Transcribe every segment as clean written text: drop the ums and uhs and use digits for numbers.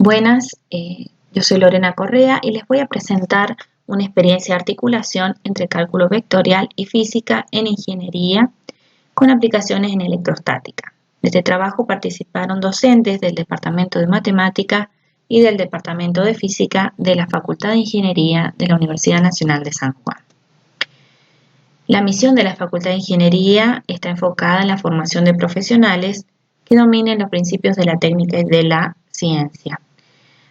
Buenas, yo soy Lorena Correa y les voy a presentar una experiencia de articulación entre cálculo vectorial y física en ingeniería con aplicaciones en electrostática. De este trabajo participaron docentes del Departamento de Matemática y del Departamento de Física de la Facultad de Ingeniería de la Universidad Nacional de San Juan. La misión de la Facultad de Ingeniería está enfocada en la formación de profesionales que dominen los principios de la técnica y de la ciencia.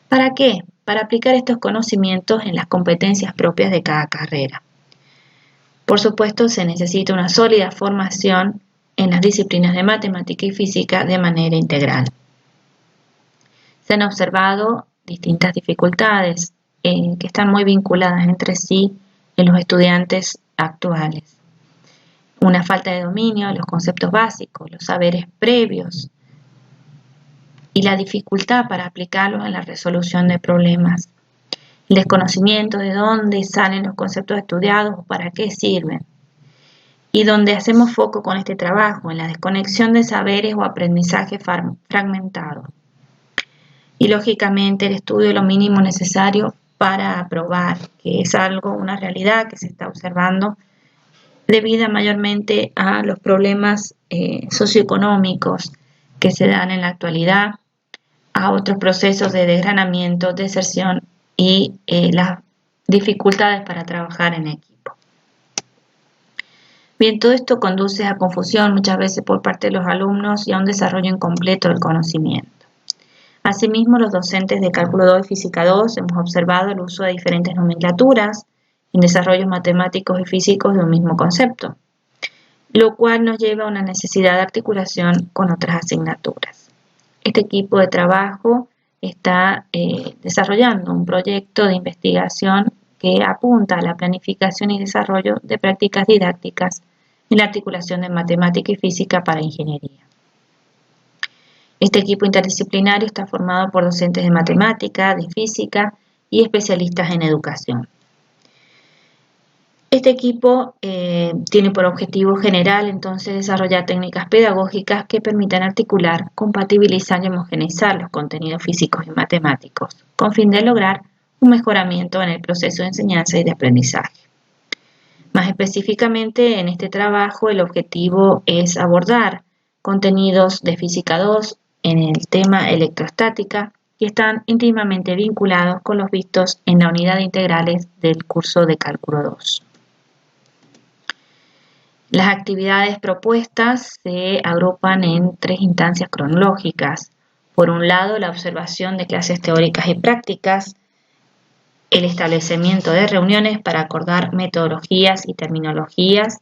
¿Para qué? Para aplicar estos conocimientos en las competencias propias de cada carrera. Por supuesto, se necesita una sólida formación en las disciplinas de matemática y física de manera integral. Se han observado distintas dificultades que están muy vinculadas entre sí en los estudiantes actuales. Una falta de dominio de los conceptos básicos, los saberes previos, y la dificultad para aplicarlos en la resolución de problemas. El desconocimiento de dónde salen los conceptos estudiados o para qué sirven. Y donde hacemos foco con este trabajo, en la desconexión de saberes o aprendizaje fragmentado. Y lógicamente el estudio de lo mínimo necesario para aprobar, que es una realidad que se está observando debido mayormente a los problemas socioeconómicos que se dan en la actualidad, a otros procesos de desgranamiento, deserción y las dificultades para trabajar en equipo. Bien, todo esto conduce a confusión muchas veces por parte de los alumnos y a un desarrollo incompleto del conocimiento. Asimismo, los docentes de Cálculo 2 y Física 2 hemos observado el uso de diferentes nomenclaturas en desarrollos matemáticos y físicos de un mismo concepto, lo cual nos lleva a una necesidad de articulación con otras asignaturas. Este equipo de trabajo está desarrollando un proyecto de investigación que apunta a la planificación y desarrollo de prácticas didácticas en la articulación de matemática y física para ingeniería. Este equipo interdisciplinario está formado por docentes de matemática, de física y especialistas en educación. Este equipo tiene por objetivo general entonces desarrollar técnicas pedagógicas que permitan articular, compatibilizar y homogeneizar los contenidos físicos y matemáticos, con fin de lograr un mejoramiento en el proceso de enseñanza y de aprendizaje. Más específicamente, en este trabajo el objetivo es abordar contenidos de Física 2 en el tema electrostática que están íntimamente vinculados con los vistos en la unidad de integrales del curso de Cálculo 2. Las actividades propuestas se agrupan en tres instancias cronológicas. Por un lado, la observación de clases teóricas y prácticas, el establecimiento de reuniones para acordar metodologías y terminologías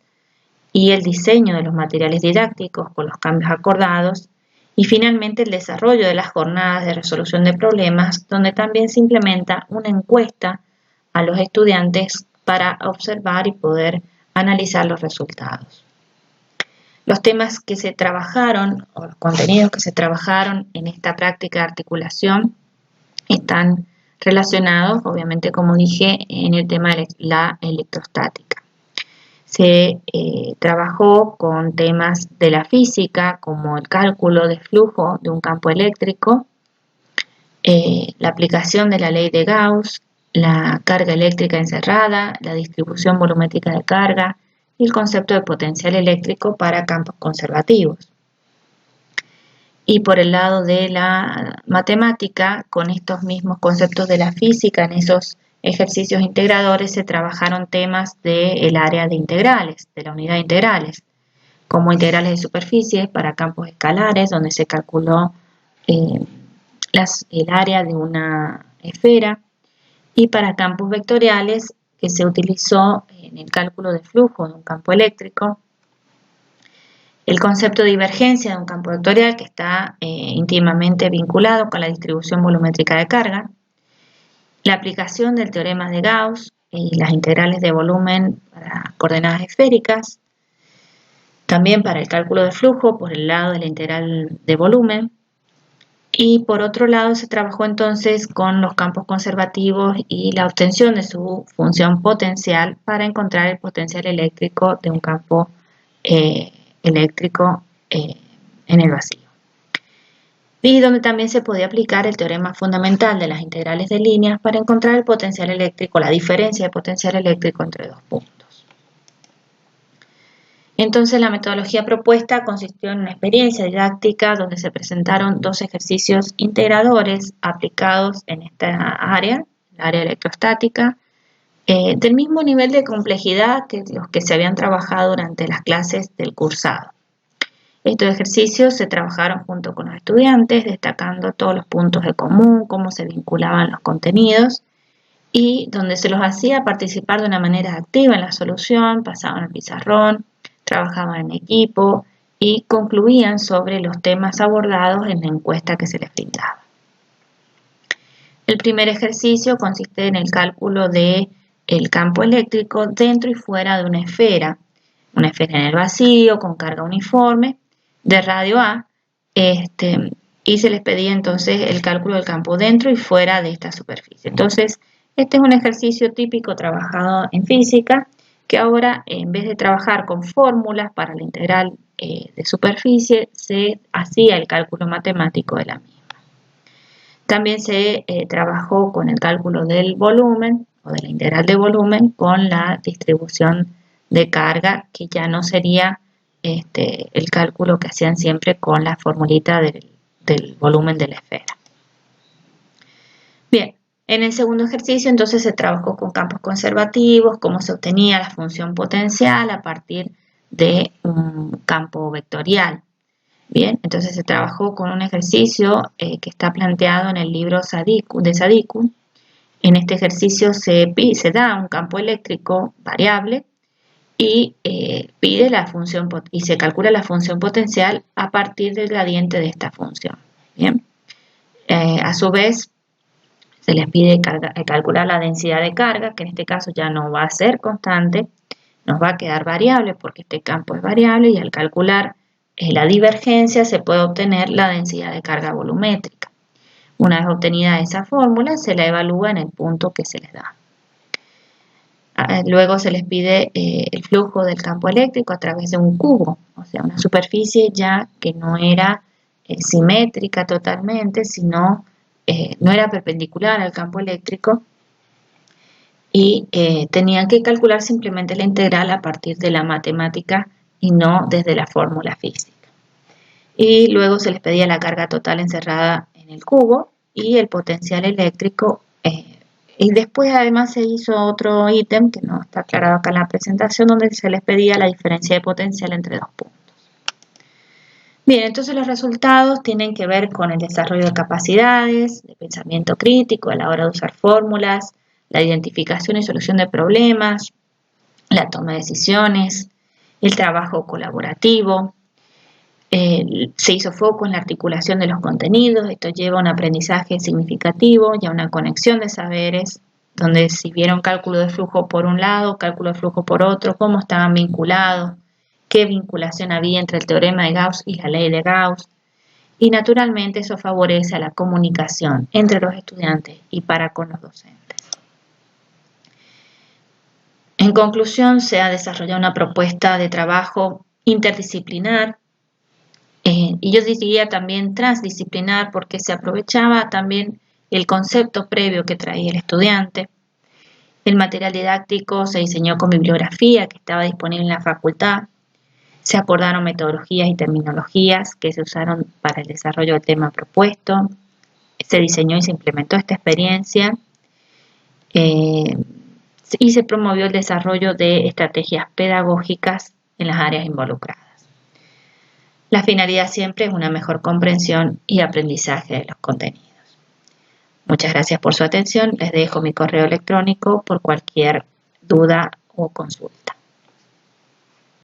y el diseño de los materiales didácticos con los cambios acordados, y finalmente el desarrollo de las jornadas de resolución de problemas, donde también se implementa una encuesta a los estudiantes para observar y poder analizar los resultados. Los temas que se trabajaron o los contenidos que se trabajaron en esta práctica de articulación están relacionados, obviamente, como dije, en el tema de la electrostática. Se trabajó con temas de la física, como el cálculo de flujo de un campo eléctrico, la aplicación de la ley de Gauss, la carga eléctrica encerrada, la distribución volumétrica de carga y el concepto de potencial eléctrico para campos conservativos. Y por el lado de la matemática, con estos mismos conceptos de la física, en esos ejercicios integradores se trabajaron temas del área de integrales, de la unidad de integrales, como integrales de superficies para campos escalares, donde se calculó el área de una esfera, y para campos vectoriales, que se utilizó en el cálculo de flujo de un campo eléctrico, el concepto de divergencia de un campo vectorial que está íntimamente vinculado con la distribución volumétrica de carga, la aplicación del teorema de Gauss y las integrales de volumen para coordenadas esféricas, también para el cálculo de flujo por el lado de la integral de volumen, y por otro lado se trabajó entonces con los campos conservativos y la obtención de su función potencial para encontrar el potencial eléctrico de un campo eléctrico en el vacío. y donde también se podía aplicar el teorema fundamental de las integrales de líneas para encontrar el potencial eléctrico, la diferencia de potencial eléctrico entre dos puntos. Entonces, la metodología propuesta consistió en una experiencia didáctica donde se presentaron 2 ejercicios integradores aplicados en esta área, el área electrostática, del mismo nivel de complejidad que los que se habían trabajado durante las clases del cursado. Estos ejercicios se trabajaron junto con los estudiantes, destacando todos los puntos de común, cómo se vinculaban los contenidos, y donde se los hacía participar de una manera activa en la solución, pasaban al pizarrón, trabajaban en equipo y concluían sobre los temas abordados en la encuesta que se les brindaba. El primer ejercicio consiste en el cálculo del campo eléctrico dentro y fuera de una esfera en el vacío con carga uniforme de radio A, y se les pedía entonces el cálculo del campo dentro y fuera de esta superficie. Entonces, este es un ejercicio típico trabajado en física, que ahora, en vez de trabajar con fórmulas para la integral de superficie, se hacía el cálculo matemático de la misma. También se trabajó con el cálculo del volumen, o de la integral de volumen, con la distribución de carga, que ya no sería el cálculo que hacían siempre con la formulita del volumen de la esfera. Bien. En el segundo ejercicio, entonces, se trabajó con campos conservativos, cómo se obtenía la función potencial a partir de un campo vectorial. Bien, entonces se trabajó con un ejercicio que está planteado en el libro de Sadiku. En este ejercicio se da un campo eléctrico variable y pide la función y se calcula la función potencial a partir del gradiente de esta función. Bien, a su vez, se les pide calcular la densidad de carga, que en este caso ya no va a ser constante, nos va a quedar variable porque este campo es variable, y al calcular la divergencia se puede obtener la densidad de carga volumétrica. Una vez obtenida esa fórmula, se la evalúa en el punto que se les da. Luego se les pide el flujo del campo eléctrico a través de un cubo, o sea, una superficie ya que no era simétrica totalmente, sino no era perpendicular al campo eléctrico, y tenían que calcular simplemente la integral a partir de la matemática y no desde la fórmula física. Y luego se les pedía la carga total encerrada en el cubo y el potencial eléctrico. Y después además se hizo otro ítem que no está aclarado acá en la presentación, donde se les pedía la diferencia de potencial entre dos puntos. Bien, entonces los resultados tienen que ver con el desarrollo de capacidades, de pensamiento crítico a la hora de usar fórmulas, la identificación y solución de problemas, la toma de decisiones, el trabajo colaborativo. Se hizo foco en la articulación de los contenidos. Esto lleva a un aprendizaje significativo y a una conexión de saberes, donde si vieron cálculo de flujo por un lado, cálculo de flujo por otro, cómo estaban vinculados, qué vinculación había entre el teorema de Gauss y la ley de Gauss. Y naturalmente eso favorece a la comunicación entre los estudiantes y para con los docentes. En conclusión, se ha desarrollado una propuesta de trabajo interdisciplinar, y yo diría también transdisciplinar, porque se aprovechaba también el concepto previo que traía el estudiante. El material didáctico se diseñó con bibliografía que estaba disponible en la facultad. Se acordaron metodologías y terminologías que se usaron para el desarrollo del tema propuesto. Se diseñó y se implementó esta experiencia. Y se promovió el desarrollo de estrategias pedagógicas en las áreas involucradas. La finalidad siempre es una mejor comprensión y aprendizaje de los contenidos. Muchas gracias por su atención. Les dejo mi correo electrónico por cualquier duda o consulta.